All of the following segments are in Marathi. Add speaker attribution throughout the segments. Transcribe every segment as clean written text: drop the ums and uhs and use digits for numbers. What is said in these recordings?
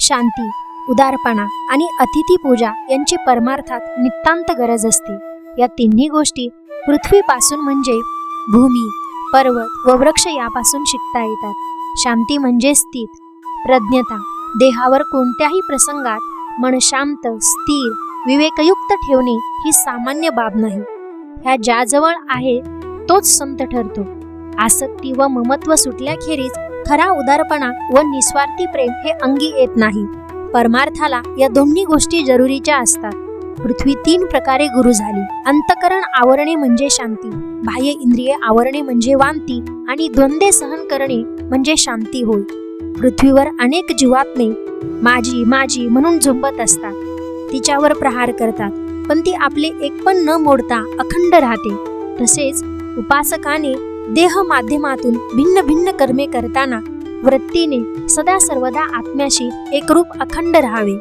Speaker 1: शांती, उदारपणा आणि अतिथी पूजा यांची परमार्थात नितांत गरज असते. या तिन्ही गोष्टी पृथ्वीपासून म्हणजे भूमी, पर्वत व वृक्ष यापासून शिकता येतात. शांती म्हणजे स्थित, प्रज्ञता. देहावर कोणत्याही प्रसंगात मन शांत, स्थिर, विवेकयुक्त ठेवणे ही सामान्य बाब नाही. ह्या ज्याजवळ आहे तोच संत ठरतो. आसक्ती व ममत्व सुटल्याखेरीज खरा उदारपणा व निस्वार्थी प्रेम हे अंगी येत नाही. परमार्थाला या दोन्ही गोष्टी जरुरीच्या असतात. पृथ्वी 3 प्रकारे गुरु झाली. अंतकरण आवरणे म्हणजे शांती, बाह्य इंद्रिये आवरणे म्हणजे वांती आणि द्वंद्वे सहन करणे म्हणजे शांती होय. पृथ्वीवर अनेक जीवात्मे माझी माझी म्हणून झुंबत असतात. तिच्यावर प्रहार करतात, पण ती आपले एकपण न मोडता अखंड राहते. तसेच उपासकाने देह माध्यमातून भिन्न भिन्न कर्मे करताना वृत्तीने सदा सर्वदा आत्म्याशी एकरूप अखंड राहावे.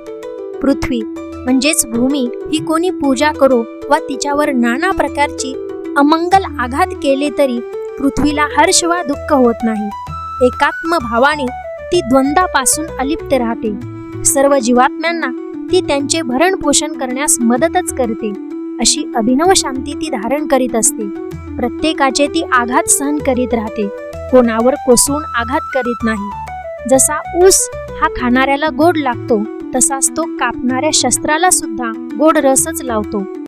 Speaker 1: पृथ्वी म्हणजेच भूमी ही कोणी पूजा करो वा तिच्यावर नाना प्रकारची अमंगल आघात केले तरी पृथ्वीला हर्ष वा दुःख होत नाही. एकात्म भावाने ती द्वंद्वापासून अलिप्त राहते. सर्व जीवात्म्यांना ती त्यांचे भरण पोषण करण्यास मदतच करते. अशी अभिनव शांती ती धारण करीत असते. प्रत्येकाचे ती आघात सहन करीत राहते. कोणावर कोसळून आघात करीत नाही. जसा ऊस हा खाणाऱ्याला गोड लागतो, तसाच तो कापणाऱ्या शस्त्राला सुद्धा गोड रसच लावतो.